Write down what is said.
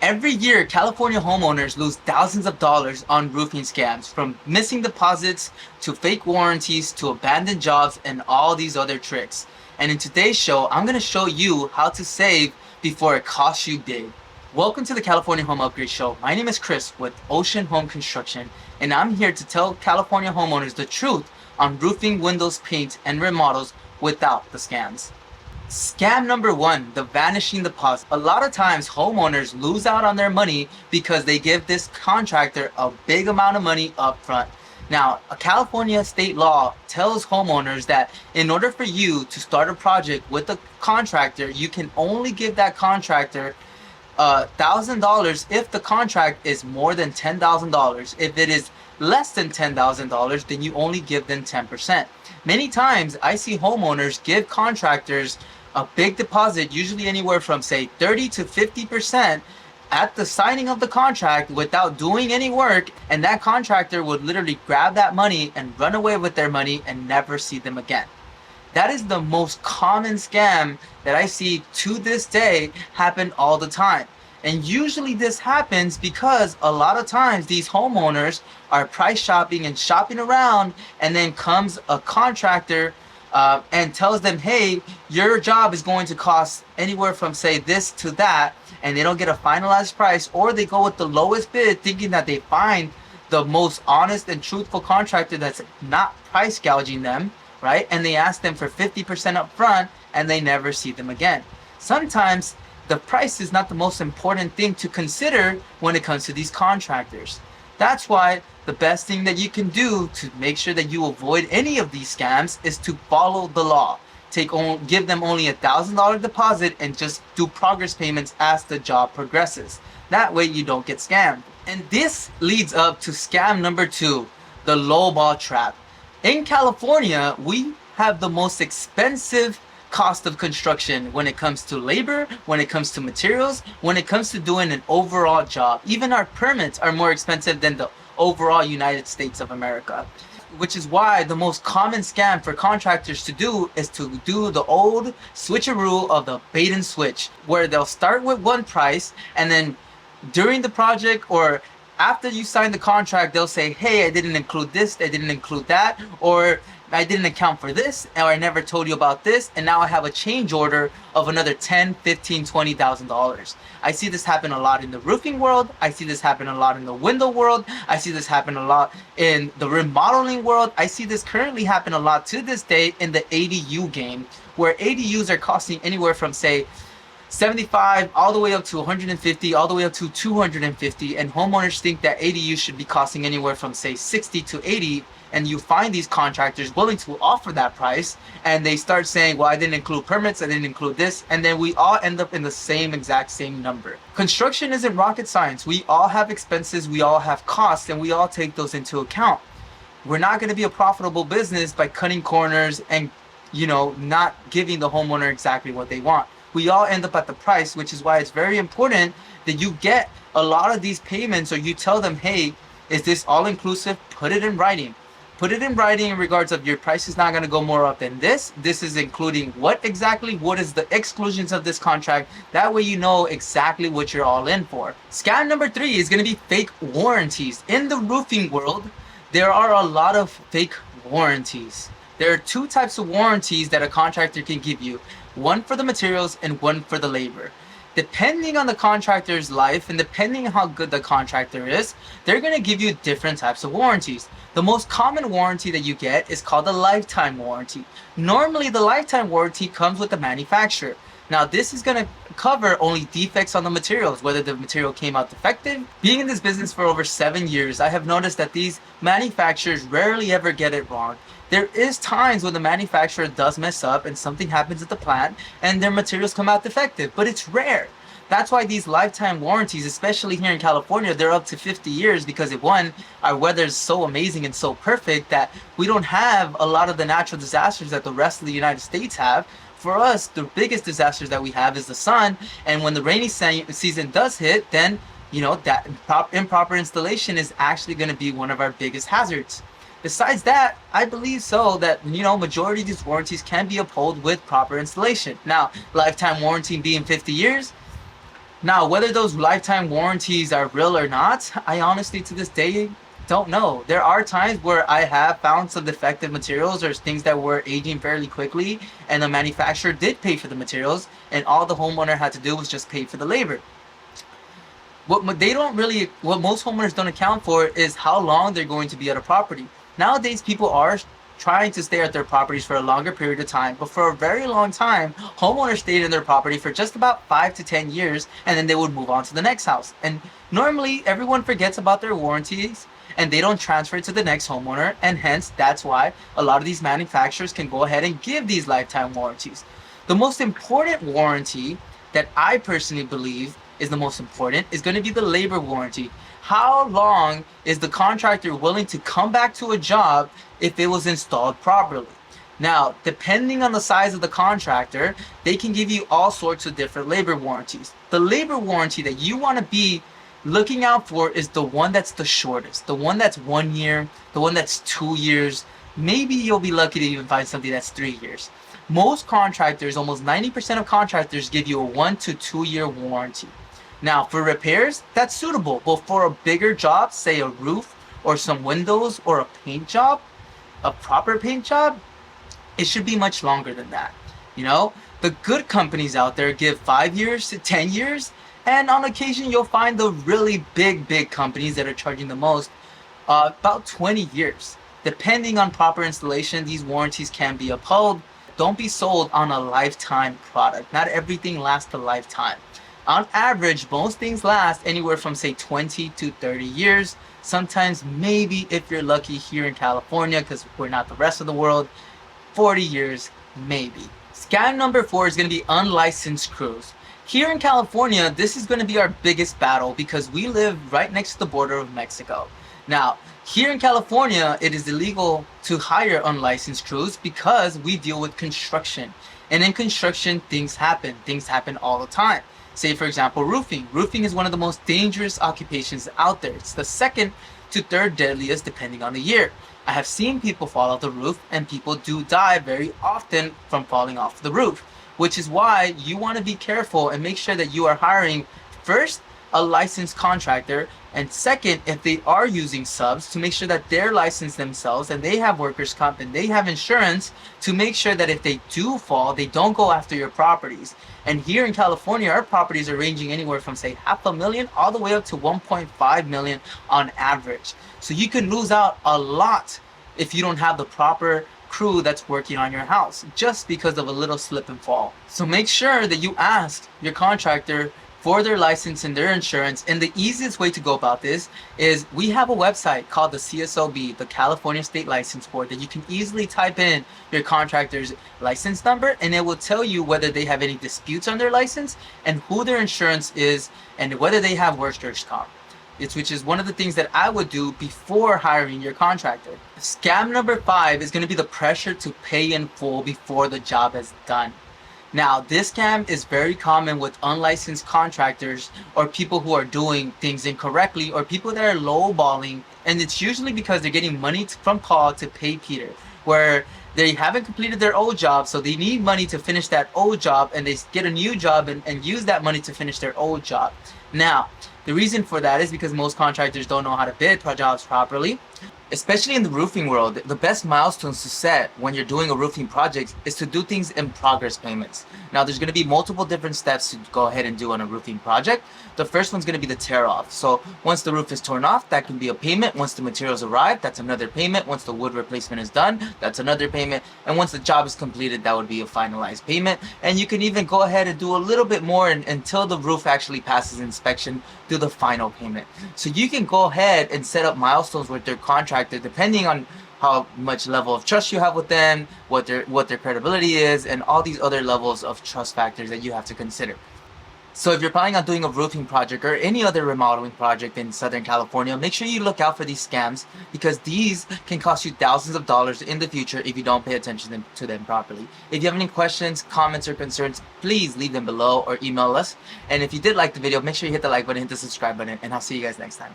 Every year, California homeowners lose thousands of dollars on roofing scams, from missing deposits to fake warranties to abandoned jobs and all these other tricks. And in today's show, I'm going to show you how to save before it costs you big. Welcome to the California Home Upgrade Show. My name is Chris with Ocean Home Construction, and I'm here to tell California homeowners the truth on roofing, windows, paint, and remodels without the scams. Scam number one, the vanishing deposit. A lot of times homeowners lose out on their money because they give this contractor a big amount of money up front. Now, a California state law tells homeowners that in order for you to start a project with a contractor, you can only give that contractor $1,000 if the contract is more than $10,000. If it is less than $10,000, then you only give them 10%. Many times I see homeowners give contractors a big deposit, usually anywhere from say 30 to 50% at the signing of the contract without doing any work, and that contractor would literally grab that money and run away with their money and never see them again. That is the most common scam that I see to this day happen all the time. And usually this happens because a lot of times these homeowners are price shopping and shopping around, and then comes a contractor and tells them, hey, your job is going to cost anywhere from say this to that, and they don't get a finalized price, or they go with the lowest bid thinking that they find the most honest and truthful contractor that's not price gouging them, right? And they ask them for 50% up front and they never see them again. Sometimes the price is not the most important thing to consider when it comes to these contractors. That's why the best thing that you can do to make sure that you avoid any of these scams is to follow the law. Give them only $1,000 deposit and just do progress payments as the job progresses. That way you don't get scammed. And this leads up to scam number two, the lowball trap. In California, we have the most expensive cost of construction when it comes to labor, when it comes to materials, when it comes to doing an overall job. Even our permits are more expensive than the overall United States of America, which is why the most common scam for contractors to do is to do the old switcheroo of the bait and switch, where they'll start with one price and then during the project or after you sign the contract, they'll say, hey, I didn't include this, I didn't include that, or I didn't account for this, or I never told you about this, and now I have a change order of another $10,000, $15,000, $20,000. I see this happen a lot in the roofing world. I see this happen a lot in the window world. I see this happen a lot in the remodeling world. I see this currently happen a lot to this day in the ADU game, where ADUs are costing anywhere from say 75 all the way up to 150, all the way up to 250, and homeowners think that ADU should be costing anywhere from say 60 to 80, and you find these contractors willing to offer that price, and they start saying, well, I didn't include permits, I didn't include this, and then we all end up in the exact same number. Construction isn't rocket science. We all have expenses, we all have costs, and we all take those into account. We're not going to be a profitable business by cutting corners and not giving the homeowner exactly what they want. We all end up at the price, which is why it's very important that you get a lot of these payments, or you tell them, hey, is this all inclusive? Put it in writing. Put it in writing in regards of your price is not going to go more up than this. This is including what exactly? What is the exclusions of this contract? That way you know exactly what you're all in for. Scam number three is going to be fake warranties. In the roofing world, there are a lot of fake warranties. There are two types of warranties that a contractor can give you. One for the materials and one for the labor. Depending on the contractor's life and depending on how good the contractor is, they're going to give you different types of warranties. The most common warranty that you get is called a lifetime warranty. Normally, the lifetime warranty comes with the manufacturer. Now, this is going to cover only defects on the materials, whether the material came out defective. Being in this business for over 7 years, I have noticed that these manufacturers rarely ever get it wrong. There is times when the manufacturer does mess up and something happens at the plant and their materials come out defective, but it's rare. That's why these lifetime warranties, especially here in California, they're up to 50 years because one, our weather is so amazing and so perfect that we don't have a lot of the natural disasters that the rest of the United States have. For us, the biggest disasters that we have is the sun, and when the rainy season does hit, then that improper installation is actually going to be one of our biggest hazards. Besides that, I believe so that, majority of these warranties can be upheld with proper installation. Now, lifetime warranty being 50 years, Now, whether those lifetime warranties are real or not, I honestly to this day don't know. There are times where I have found some defective materials or things that were aging fairly quickly, and the manufacturer did pay for the materials, and all the homeowner had to do was just pay for the labor. What most homeowners don't account for is how long they're going to be at a property. Nowadays, people are trying to stay at their properties for a longer period of time, but for a very long time, homeowners stayed in their property for just about 5 to 10 years, and then they would move on to the next house. And normally, everyone forgets about their warranties, and they don't transfer it to the next homeowner, and hence, that's why a lot of these manufacturers can go ahead and give these lifetime warranties. The most important warranty that I personally believe is the most important is going to be the labor warranty. How long is the contractor willing to come back to a job if it was installed properly? Now, depending on the size of the contractor, they can give you all sorts of different labor warranties. The labor warranty that you want to be looking out for is the one that's the shortest, the one that's 1 year, the one that's 2 years. Maybe you'll be lucky to even find something that's 3 years. Most contractors, almost 90% of contractors, give you a 1 to 2 year warranty. Now, for repairs, that's suitable, but for a bigger job, say a roof or some windows or a paint job, a proper paint job, it should be much longer than that. You know, the good companies out there give 5 years to 10 years, and on occasion you'll find the really big companies that are charging the most about 20 years. Depending on proper installation, these warranties can be upheld. Don't be sold on a lifetime product. Not everything lasts a lifetime. On average, most things last anywhere from say 20 to 30 years. Sometimes, maybe if you're lucky here in California, because we're not the rest of the world, 40 years, maybe. Scam number 4 is going to be unlicensed crews. Here in California, this is going to be our biggest battle because we live right next to the border of Mexico. Now, here in California, it is illegal to hire unlicensed crews because we deal with construction. And in construction, things happen. Things happen all the time. Say, for example, roofing. Roofing is one of the most dangerous occupations out there. It's the second to third deadliest depending on the year. I have seen people fall off the roof, and people do die very often from falling off the roof, which is why you want to be careful and make sure that you are hiring, first, a licensed contractor, and second, if they are using subs, to make sure that they're licensed themselves and they have workers' comp and they have insurance to make sure that if they do fall, they don't go after your properties. And here in California, our properties are ranging anywhere from say $500,000 all the way up to 1.5 million on average. So you can lose out a lot if you don't have the proper crew that's working on your house just because of a little slip and fall. So make sure that you ask your contractor for their license and their insurance. And the easiest way to go about this is we have a website called the CSLB, the California State License Board, that you can easily type in your contractor's license number, and it will tell you whether they have any disputes on their license and who their insurance is and whether they have workers' comp. Which is one of the things that I would do before hiring your contractor. Scam number 5 is going to be the pressure to pay in full before the job is done. Now, this scam is very common with unlicensed contractors or people who are doing things incorrectly or people that are lowballing, and it's usually because they're getting money from Paul to pay Peter, where they haven't completed their old job, so they need money to finish that old job, and they get a new job and use that money to finish their old job. Now, the reason for that is because most contractors don't know how to bid jobs properly. Especially in the roofing world, the best milestones to set when you're doing a roofing project is to do things in progress payments. Now, there's going to be multiple different steps to go ahead and do on a roofing project. The first one's going to be the tear off. So once the roof is torn off, that can be a payment. Once the materials arrive, that's another payment. Once the wood replacement is done, that's another payment. And once the job is completed, that would be a finalized payment. And you can even go ahead and do a little bit more until the roof actually passes inspection, do the final payment. So you can go ahead and set up milestones with their contractor depending on how much level of trust you have with them, what their credibility is, and all these other levels of trust factors that you have to consider. So if you're planning on doing a roofing project or any other remodeling project in Southern California, make sure you look out for these scams because these can cost you thousands of dollars in the future if you don't pay attention to them properly. If you have any questions, comments, or concerns, please leave them below or email us. And if you did like the video, make sure you hit the like button, hit the subscribe button, and I'll see you guys next time.